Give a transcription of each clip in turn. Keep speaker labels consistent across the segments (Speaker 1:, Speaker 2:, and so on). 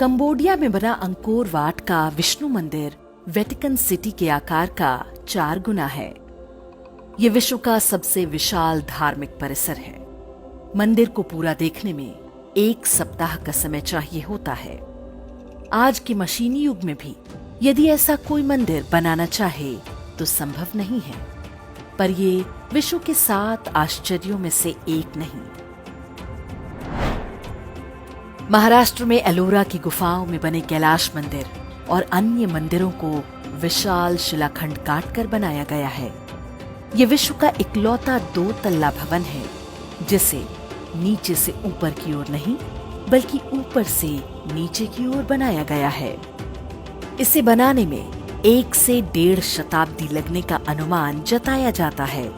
Speaker 1: Cambodia में बना Angkor Wat का विष्णु मंदिर वेटिकन सिटी के आकार का 4 गुना है। ये विश्व का सबसे विशाल धार्मिक परिसर है। मंदिर को पूरा देखने में 1 सप्ताह का समय चाहिए होता है। आज के मशीनी युग में भी यदि ऐसा कोई मंदिर बनाना चाहे तो संभव नहीं है, पर ये विश्व के 7 आश्चर्यों में से एक नहीं। महाराष्ट्र में एलोरा की गुफाओं में बने कैलाश मंदिर और अन्य मंदिरों को विशाल शिलाखंड काटकर बनाया गया है। ये विश्व का इकलौता 2 तल्ला भवन है जिसे नीचे से ऊपर की ओर नहीं बल्कि ऊपर से नीचे की ओर बनाया गया है। इसे बनाने में 1 से 1.5 शताब्दी लगने का अनुमान जताया जाता है।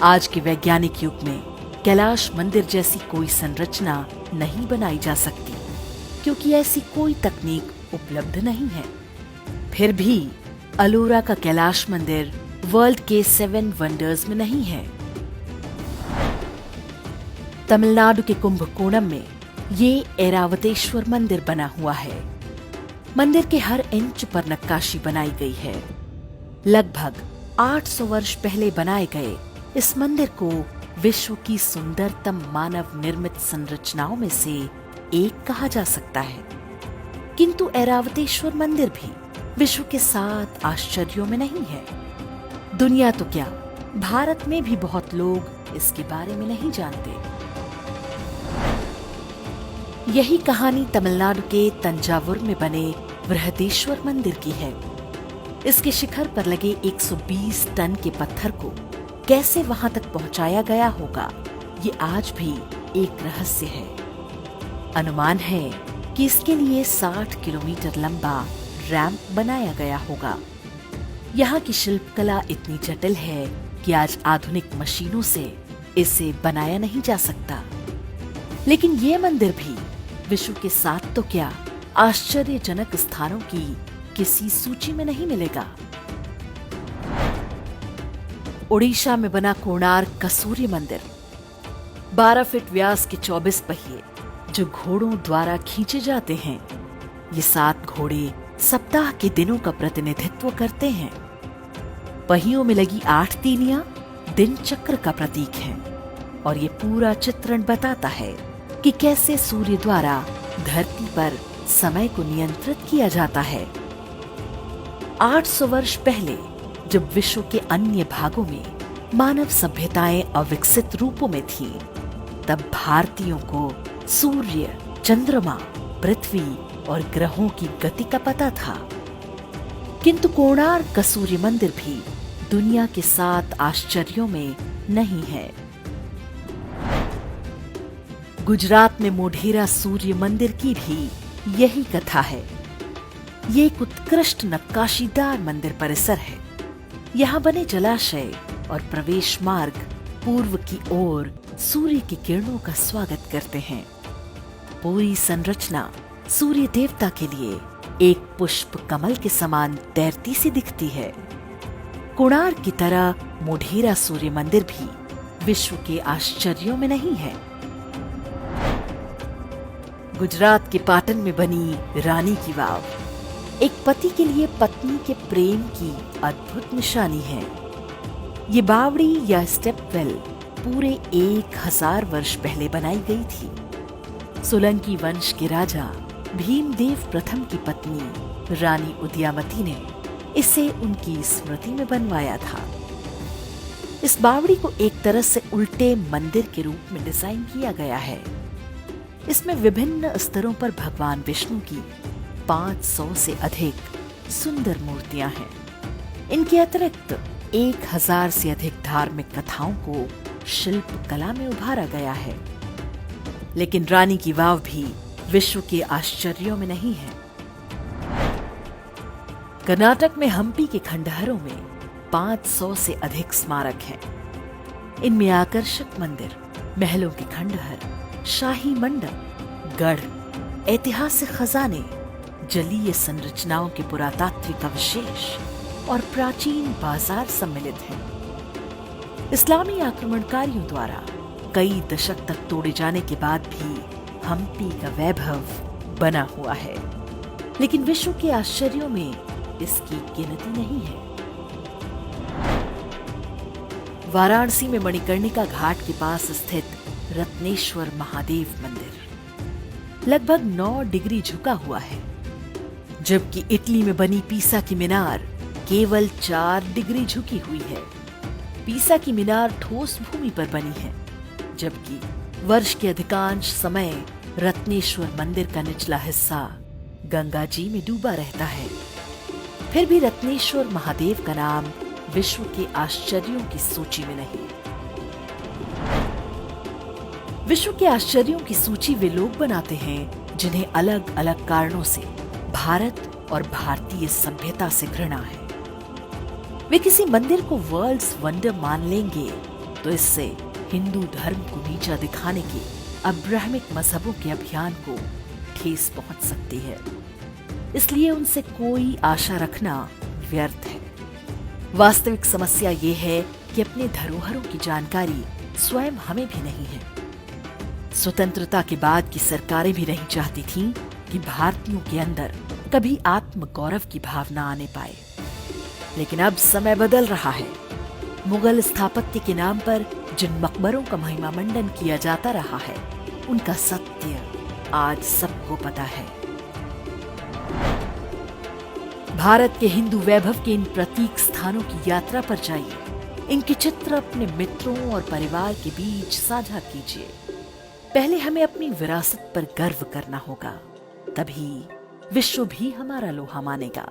Speaker 1: आज के वैज्ञानिक युग में कैलाश मंदिर जैसी कोई संरचना नहीं बनाई जा सकती क्योंकि ऐसी कोई तकनीक उपलब्ध नहीं है। फिर भी अलोरा का कैलाश मंदिर वर्ल्ड के 7 वंडर्स में नहीं है। तमिलनाडु के कुंभकोणम में ये ऐरावतेश्वर मंदिर बना हुआ है। मंदिर के हर इंच पर नक्काशी बनाई गई है। लगभग 800 वर्ष पहले बनाए गए इस मंदिर को विश्व की सुंदरतम मानव निर्मित संरचनाओं में से एक कहा जा सकता है। किंतु ऐरावतेश्वर मंदिर भी विश्व के 7 आश्चर्यों में नहीं है। दुनिया तो क्या, भारत में भी बहुत लोग इसके बारे में नहीं जानते। यही कहानी तमिलनाडु के तंजावुर में बने बृहदेश्वर मंदिर की है। इसके शिखर पर लगे 120 टन के पत्थर को कैसे वहां तक पहुंचाया गया होगा, ये आज भी एक रहस्य है। अनुमान है कि इसके लिए 60 किलोमीटर लंबा रैंप बनाया गया होगा। यहाँ की शिल्पकला इतनी जटिल है कि आज आधुनिक मशीनों से इसे बनाया नहीं जा सकता। लेकिन ये मंदिर भी विश्व के 7 तो क्या आश्चर्यजनक स्थानों की किसी सूची में नहीं मिलेगा। ओडिशा में बना कोणार्क का सूर्य मंदिर 12 फीट व्यास के 24 पहिए जो घोड़ों द्वारा खींचे जाते हैं। ये 7 घोड़े सप्ताह के दिनों का प्रतिनिधित्व करते हैं। पहियों में लगी 8 तीलियां दिन चक्र का प्रतीक हैं और ये पूरा चित्रण बताता है कि कैसे सूर्य द्वारा धरती पर समय को नियंत्रित किया जाता है। 800 वर्ष पहले जब विश्व के अन्य भागों में मानव सभ्यताएं अविकसित रूपों में थीं, तब भारतीयों को सूर्य, चंद्रमा, पृथ्वी और ग्रहों की गति का पता था। किंतु कोणार्क का सूर्य मंदिर भी दुनिया के 7 आश्चर्यों में नहीं है। गुजरात में मोढेरा सूर्य मंदिर की भी यही कथा है। ये एक उत्कृष्ट नक्काशीदार मंदिर परिसर है। यहाँ बने जलाशय और प्रवेश मार्ग पूर्व की ओर सूर्य की किरणों का स्वागत करते हैं। पूरी संरचना सूर्य देवता के लिए एक पुष्प कमल के समान तैरती सी दिखती है। कोणार्क की तरह मोढेरा सूर्य मंदिर भी विश्व के आश्चर्यों में नहीं है। गुजरात के पाटन में बनी रानी की वाव एक पति के लिए पत्नी के प्रेम की अद्भुत निशानी है। ये बावड़ी या स्टेपवेल पूरे 1000 वर्ष पहले बनाई गई थी। सोलंकी वंश के राजा भीमदेव प्रथम की पत्नी रानी उदयामती ने इसे उनकी स्मृति में बनवाया था। इस बावड़ी को एक तरह से उल्टे मंदिर के रूप में डिजाइन किया गया है। इसमें विभिन्न स्तरों पर भगवान विष्णु की 500 से अधिक सुंदर मूर्तियां हैं। इनके अतिरिक्त 1000 से अधिक धार्मिक कथाओं को शिल्प कला में उभारा गया है। लेकिन रानी की वाव भी विश्व के आश्चर्यों में नहीं है। कर्नाटक में हम्पी के खंडहरों में 500 से अधिक स्मारक हैं। इनमें आकर्षक मंदिर, महलों के खंडहर, शाही मंडप, गढ़, ऐतिहासिक खजाने, जलीय संरचनाओं के पुरातात्विक अवशेष और प्राचीन बाजार सम्मिलित हैं। इस्लामी आक्रमणकारियों द्वारा कई दशक तक तोड़े जाने के बाद भी हम्पी का वैभव बना हुआ है, लेकिन विश्व के आश्चर्यों में इसकी गिनती नहीं है। वाराणसी में मणिकर्णिका घाट के पास स्थित रत्नेश्वर महादेव मंदिर लगभग 9 डिग्री झुका हुआ है, जबकि इटली में बनी पीसा की मीनार केवल 4 डिग्री झुकी हुई है। पीसा की मीनार ठोस भूमि पर बनी है, जबकि वर्ष के अधिकांश समय रत्नेश्वर मंदिर का निचला हिस्सा गंगा जी में डूबा रहता है। फिर भी रत्नेश्वर महादेव का नाम विश्व के आश्चर्यों की सूची में नहीं। विश्व के आश्चर्यों की सूची वे लोग बनाते हैं जिन्हें अलग अलग कारणों से भारत और भारतीय सभ्यता से घृणा है। वे किसी मंदिर को वर्ल्ड्स वंडर मान लेंगे तो इससे हिंदू धर्म को नीचा दिखाने के अब्राहमिक मजहबों के अभियान को ठेस पहुंच सकती है। इसलिए उनसे कोई आशा रखना व्यर्थ है। वास्तविक समस्या ये है कि अपने धरोहरों की जानकारी स्वयं हमें भी नहीं है। स्वतंत्रता के बाद की सरकारें भी नहीं चाहती थीं कि भारतीयों के अंदर कभी आत्म गौरव की भावना आने पाए, लेकिन अब समय बदल रहा है। मुगल स्थापत्य के नाम पर जिन मकबरों का महिमा मंडन किया जाता रहा है, उनका सत्य आज सबको पता है। भारत के हिंदू वैभव के इन प्रतीक स्थानों की यात्रा पर जाइए। इनके चित्र अपने मित्रों और परिवार के बीच साझा कीजिए। पहले हमें अपनी विरासत पर गर्व करना होगा, तभी विश्व भी हमारा लोहा मानेगा।